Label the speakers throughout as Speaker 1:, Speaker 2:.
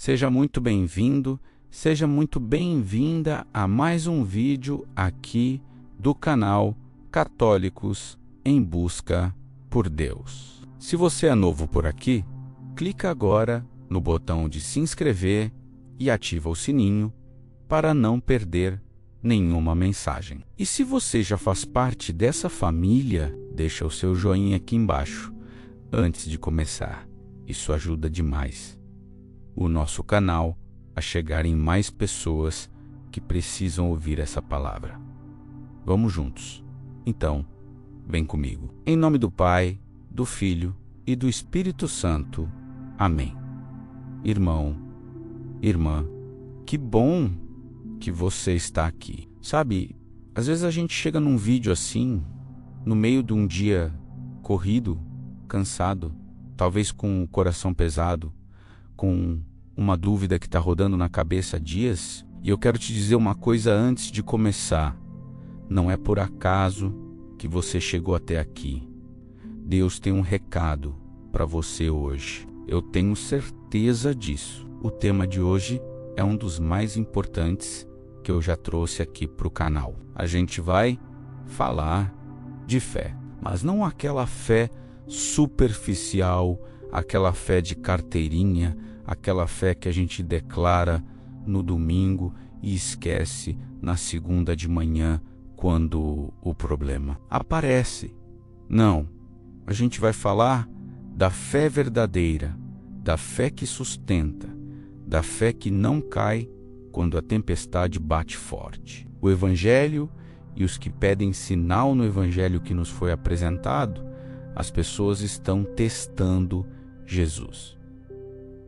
Speaker 1: Seja muito bem-vindo, seja muito bem-vinda a mais um vídeo aqui do canal Católicos em Busca por Deus. Se você é novo por aqui, clica agora no botão de se inscrever e ativa o sininho para não perder nenhuma mensagem. E se você já faz parte dessa família, deixa o seu joinha aqui embaixo antes de começar. Isso ajuda demais o nosso canal a chegar em mais pessoas que precisam ouvir essa palavra. Vamos juntos. Então, vem comigo. Em nome do Pai, do Filho e do Espírito Santo. Amém. Irmão, irmã, que bom que você está aqui. Sabe, às vezes a gente chega num vídeo assim, no meio de um dia corrido, cansado, talvez com o coração pesado, com uma dúvida que está rodando na cabeça há dias, e eu quero te dizer uma coisa antes de começar. Não é por acaso que você chegou até aqui. Deus tem um recado para você hoje. Eu tenho certeza disso. O tema de hoje é um dos mais importantes que eu já trouxe aqui para o canal. A gente vai falar de fé, mas não aquela fé superficial, aquela fé de carteirinha, aquela fé que a gente declara no domingo e esquece na segunda de manhã quando o problema aparece. Não, a gente vai falar da fé verdadeira, da fé que sustenta, da fé que não cai quando a tempestade bate forte. O Evangelho e os que pedem sinal no Evangelho que nos foi apresentado, as pessoas estão testando Jesus.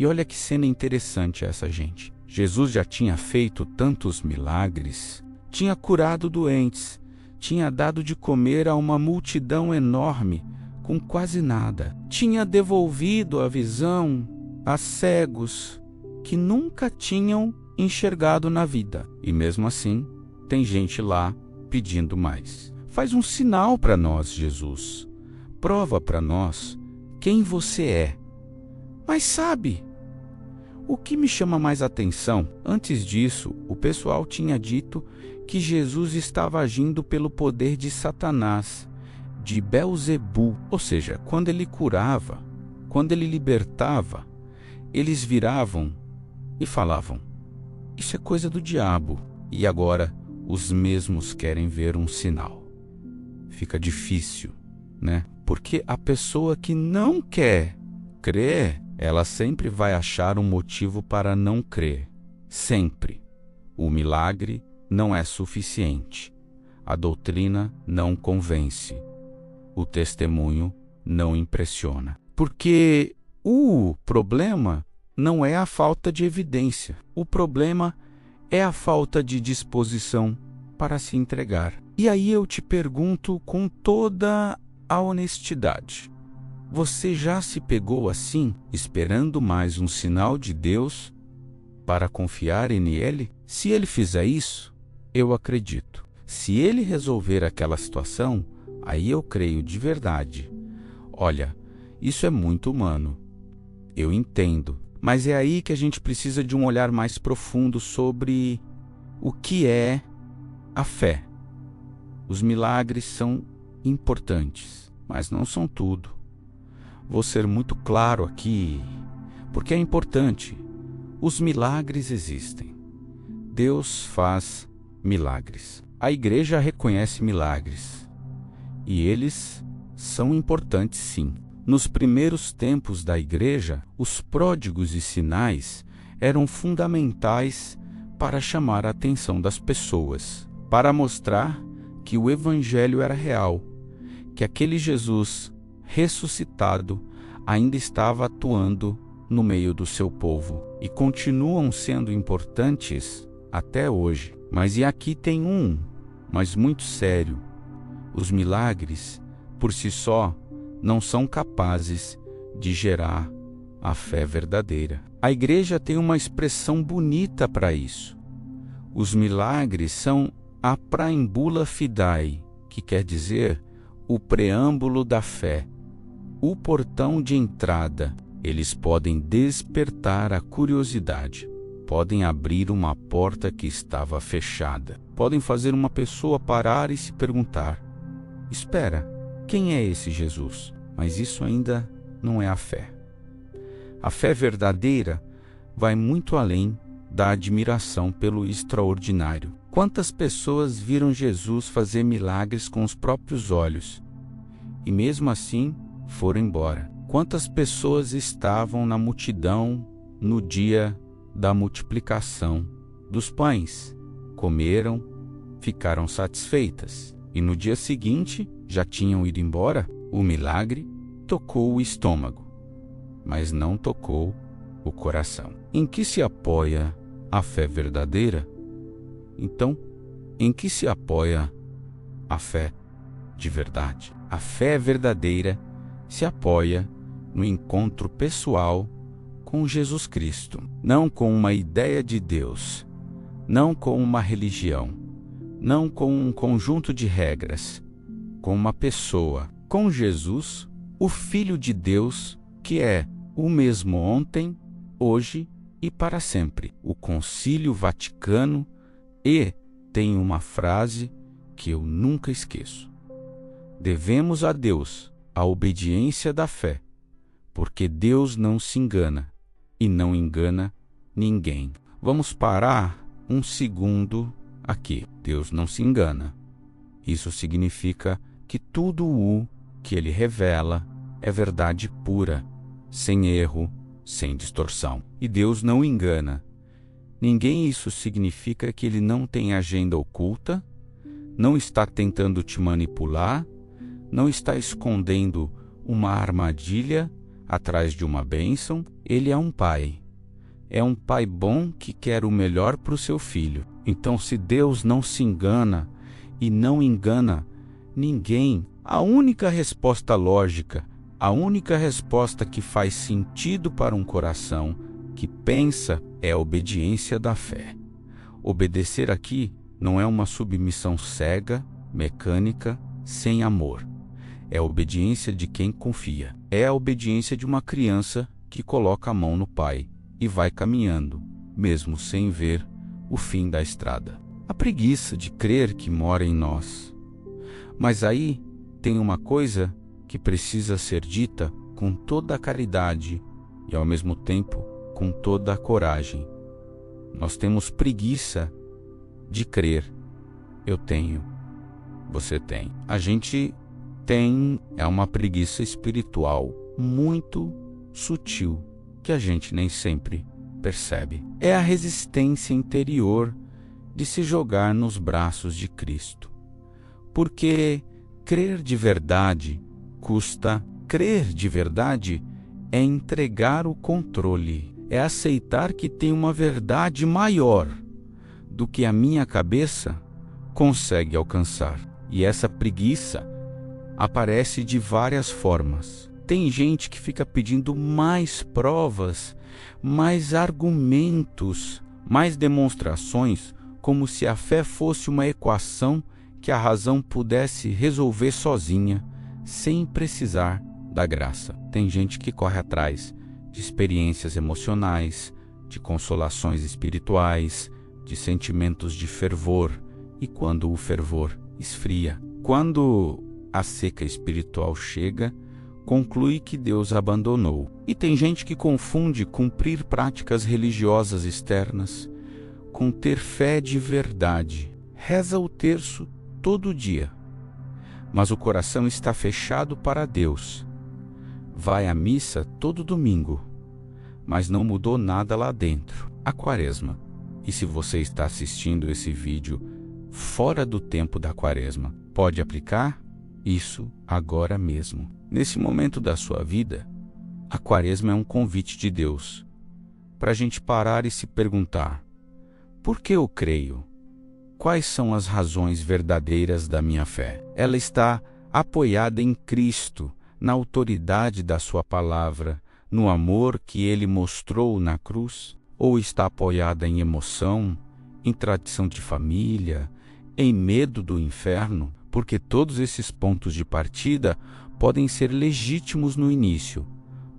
Speaker 1: E olha que cena interessante essa, gente. Jesus já tinha feito tantos milagres, tinha curado doentes, tinha dado de comer a uma multidão enorme com quase nada, tinha devolvido a visão a cegos que nunca tinham enxergado na vida. E mesmo assim, tem gente lá pedindo mais. Faz um sinal para nós, Jesus. Prova para nós quem você é. Mas sabe, o que me chama mais atenção? Antes disso, o pessoal tinha dito que Jesus estava agindo pelo poder de Satanás, de Belzebu. Ou seja, quando ele curava, quando ele libertava, eles viravam e falavam: isso é coisa do diabo. E agora os mesmos querem ver um sinal. Fica difícil, né? Porque a pessoa que não quer crer, ela sempre vai achar um motivo para não crer. Sempre. O milagre não é suficiente. A doutrina não convence. O testemunho não impressiona. Porque o problema não é a falta de evidência. O problema é a falta de disposição para se entregar. E aí eu te pergunto com toda a honestidade: você já se pegou assim, esperando mais um sinal de Deus para confiar nele? Se ele fizer isso, eu acredito. Se ele resolver aquela situação, aí eu creio de verdade. Olha, isso é muito humano. Eu entendo. Mas é aí que a gente precisa de um olhar mais profundo sobre o que é a fé. Os milagres são importantes, mas não são tudo. Vou ser muito claro aqui, porque é importante. Os milagres existem. Deus faz milagres. A igreja reconhece milagres. E eles são importantes, sim. Nos primeiros tempos da igreja, os pródigos e sinais eram fundamentais para chamar a atenção das pessoas, para mostrar que o Evangelho era real, que aquele Jesus ressuscitado ainda estava atuando no meio do seu povo, e continuam sendo importantes até hoje. Mas e aqui tem mas muito sério: os milagres, por si só, não são capazes de gerar a fé verdadeira. A igreja tem uma expressão bonita para isso. Os milagres são a praembula fidei, que quer dizer o preâmbulo da fé, o portão de entrada. Eles podem despertar a curiosidade, podem abrir uma porta que estava fechada, podem fazer uma pessoa parar e se perguntar: espera, quem é esse Jesus? Mas isso ainda não é a fé. A fé verdadeira vai muito além da admiração pelo extraordinário. Quantas pessoas viram Jesus fazer milagres com os próprios olhos e mesmo assim foram embora? Quantas pessoas estavam na multidão no dia da multiplicação dos pães? Comeram, ficaram satisfeitas e no dia seguinte já tinham ido embora? O milagre tocou o estômago, mas não tocou o coração. Em que se apoia a fé verdadeira? Então, em que se apoia a fé de verdade? A fé verdadeira se apoia no encontro pessoal com Jesus Cristo, não com uma ideia de Deus, não com uma religião, não com um conjunto de regras, com uma pessoa, com Jesus, o Filho de Deus, que é o mesmo ontem, hoje e para sempre. O Concílio Vaticano tem uma frase que eu nunca esqueço: devemos a Deus a obediência da fé, porque Deus não se engana e não engana ninguém. Vamos parar um segundo aqui. Deus não se engana. Isso significa que tudo o que ele revela é verdade pura, sem erro, sem distorção. E Deus não engana ninguém. Isso significa que ele não tem agenda oculta, não está tentando te manipular, não está escondendo uma armadilha atrás de uma bênção. Ele é um pai. É um pai bom que quer o melhor para o seu filho. Então, se Deus não se engana e não engana ninguém, a única resposta lógica, a única resposta que faz sentido para um coração que pensa é a obediência da fé. Obedecer aqui não é uma submissão cega, mecânica, sem amor. É a obediência de quem confia. É a obediência de uma criança que coloca a mão no pai e vai caminhando, mesmo sem ver o fim da estrada. A preguiça de crer que mora em nós. Mas aí tem uma coisa que precisa ser dita com toda a caridade e, ao mesmo tempo, com toda a coragem. Nós temos preguiça de crer. Eu tenho, você tem. A gente é uma preguiça espiritual muito sutil, que a gente nem sempre percebe. É a resistência interior de se jogar nos braços de Cristo. Porque crer de verdade custa. Crer de verdade é entregar o controle, é aceitar que tem uma verdade maior do que a minha cabeça consegue alcançar. E essa preguiça aparece de várias formas. Tem gente que fica pedindo mais provas, mais argumentos, mais demonstrações, como se a fé fosse uma equação que a razão pudesse resolver sozinha, sem precisar da graça. Tem gente que corre atrás de experiências emocionais, de consolações espirituais, de sentimentos de fervor, e quando o fervor esfria, quando a seca espiritual chega, conclui que Deus abandonou. E tem gente que confunde cumprir práticas religiosas externas com ter fé de verdade. Reza o terço todo dia, mas o coração está fechado para Deus. Vai à missa todo domingo, mas não mudou nada lá dentro. A Quaresma. E se você está assistindo esse vídeo fora do tempo da Quaresma, pode aplicar isso agora mesmo. Nesse momento da sua vida, a Quaresma é um convite de Deus para a gente parar e se perguntar: por que eu creio? Quais são as razões verdadeiras da minha fé? Ela está apoiada em Cristo, na autoridade da sua palavra, no amor que ele mostrou na cruz? Ou está apoiada em emoção, em tradição de família, em medo do inferno? Porque todos esses pontos de partida podem ser legítimos no início,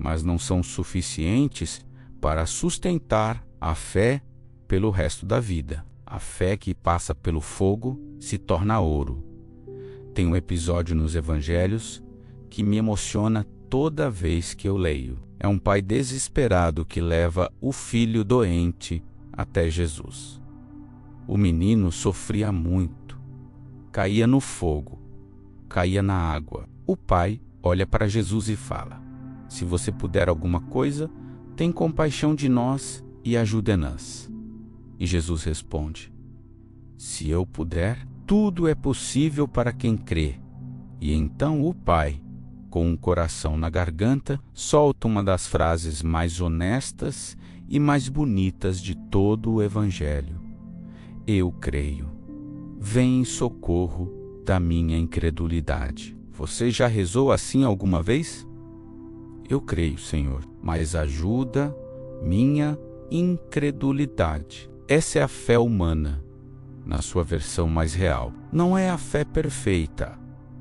Speaker 1: mas não são suficientes para sustentar a fé pelo resto da vida. A fé que passa pelo fogo se torna ouro. Tem um episódio nos evangelhos que me emociona toda vez que eu leio. É um pai desesperado que leva o filho doente até Jesus. O menino sofria muito, caía no fogo, caía na água. O pai olha para Jesus e fala: se você puder alguma coisa, tem compaixão de nós e ajude-nos. E Jesus responde: se eu puder, tudo é possível para quem crê. E então o pai, com um coração na garganta, solta uma das frases mais honestas e mais bonitas de todo o Evangelho: eu creio. Vem em socorro da minha incredulidade. Você já rezou assim alguma vez? Eu creio, Senhor, mas ajuda minha incredulidade. Essa é a fé humana, na sua versão mais real. Não é a fé perfeita,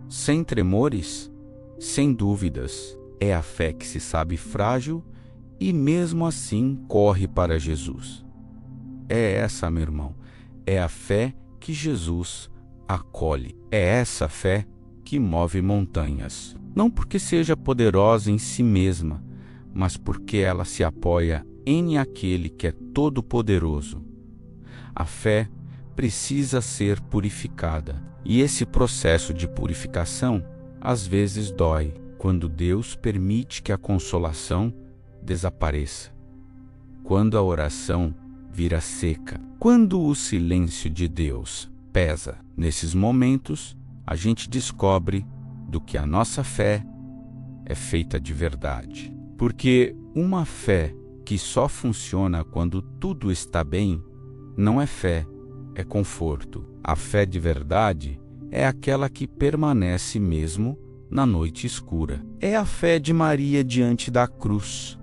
Speaker 1: sem tremores, sem dúvidas. É a fé que se sabe frágil e mesmo assim corre para Jesus. É essa, meu irmão, é a fé que Jesus acolhe. É essa fé que move montanhas. Não porque seja poderosa em si mesma, mas porque ela se apoia em aquele que é todo-poderoso. A fé precisa ser purificada. E esse processo de purificação às vezes dói, quando Deus permite que a consolação desapareça, quando a oração vira seca, quando o silêncio de Deus pesa. Nesses momentos, a gente descobre do que a nossa fé é feita de verdade. Porque uma fé que só funciona quando tudo está bem não é fé, é conforto. A fé de verdade é aquela que permanece mesmo na noite escura. É a fé de Maria diante da cruz,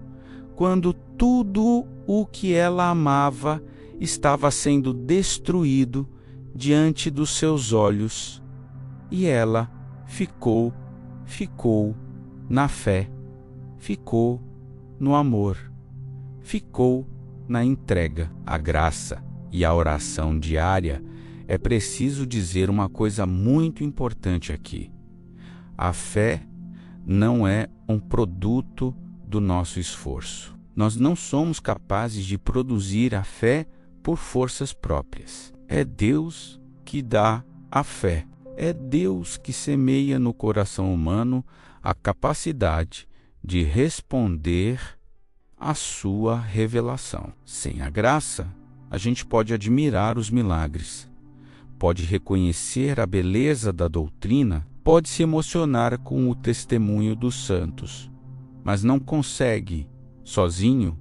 Speaker 1: quando tudo o que ela amava estava sendo destruído diante dos seus olhos, e ela ficou na fé, ficou no amor, ficou na entrega. A graça e a oração diária. É preciso dizer uma coisa muito importante aqui. A fé não é um produto do nosso esforço. Nós não somos capazes de produzir a fé por forças próprias. É Deus que dá a fé. É Deus que semeia no coração humano a capacidade de responder à sua revelação. Sem a graça, a gente pode admirar os milagres, pode reconhecer a beleza da doutrina, pode se emocionar com o testemunho dos santos, mas não consegue, sozinho,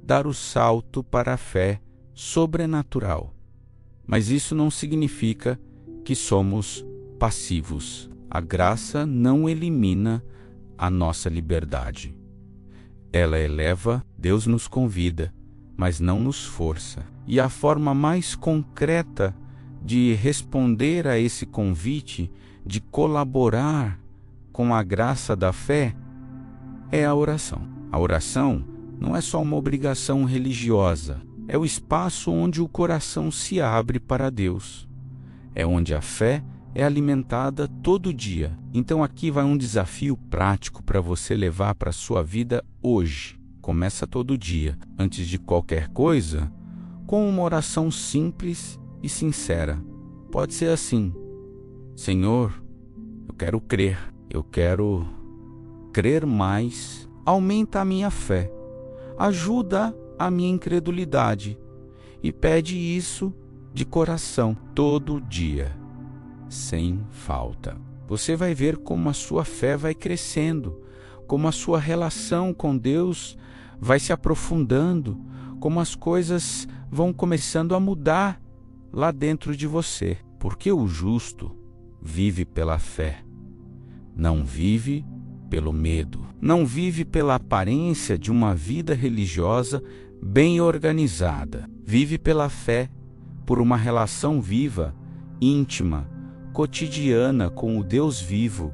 Speaker 1: dar o salto para a fé sobrenatural. Mas isso não significa que somos passivos. A graça não elimina a nossa liberdade. Ela eleva, Deus nos convida, mas não nos força. E a forma mais concreta de responder a esse convite, de colaborar com a graça da fé, é a oração. A oração não é só uma obrigação religiosa, é o espaço onde o coração se abre para Deus. É onde a fé é alimentada todo dia. Então aqui vai um desafio prático para você levar para a sua vida hoje. Começa todo dia, antes de qualquer coisa, com uma oração simples e sincera. Pode ser assim: Senhor, eu quero crer mais, aumenta a minha fé, ajuda a minha incredulidade, e pede isso de coração todo dia, sem falta. Você vai ver como a sua fé vai crescendo, como a sua relação com Deus vai se aprofundando, como as coisas vão começando a mudar lá dentro de você. Porque o justo vive pela fé, não vive pelo medo, não vive pela aparência de uma vida religiosa bem organizada. Vive pela fé, por uma relação viva, íntima, cotidiana com o Deus vivo,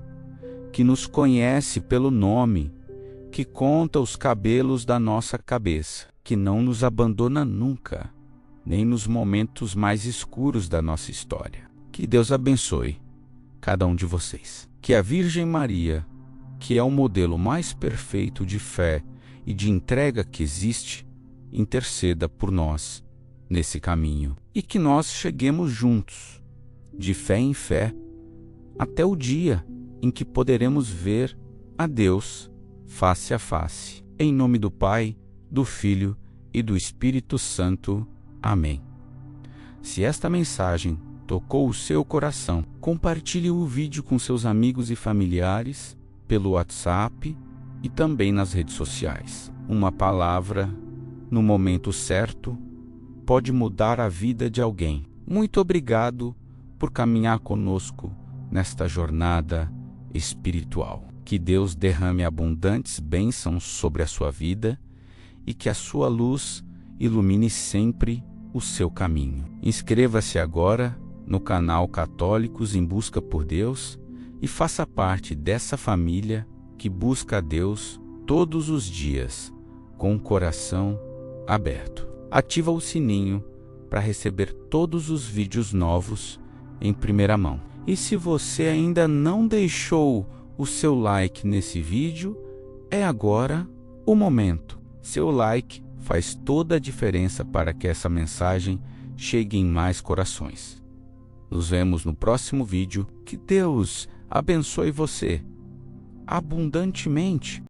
Speaker 1: que nos conhece pelo nome, que conta os cabelos da nossa cabeça, que não nos abandona nunca, nem nos momentos mais escuros da nossa história. Que Deus abençoe cada um de vocês. Que a Virgem Maria, que é o modelo mais perfeito de fé e de entrega que existe, interceda por nós nesse caminho. E que nós cheguemos juntos, de fé em fé, até o dia em que poderemos ver a Deus face a face. Em nome do Pai, do Filho e do Espírito Santo. Amém. Se esta mensagem tocou o seu coração, compartilhe o vídeo com seus amigos e familiares pelo WhatsApp e também nas redes sociais. Uma palavra, no momento certo, pode mudar a vida de alguém. Muito obrigado por caminhar conosco nesta jornada espiritual. Que Deus derrame abundantes bênçãos sobre a sua vida e que a sua luz ilumine sempre o seu caminho. Inscreva-se agora no canal Católicos em Busca por Deus e faça parte dessa família que busca a Deus todos os dias com o coração aberto. Ativa o sininho para receber todos os vídeos novos em primeira mão. E se você ainda não deixou o seu like nesse vídeo, é agora o momento. Seu like faz toda a diferença para que essa mensagem chegue em mais corações. Nos vemos no próximo vídeo. Que Deus abençoe você abundantemente.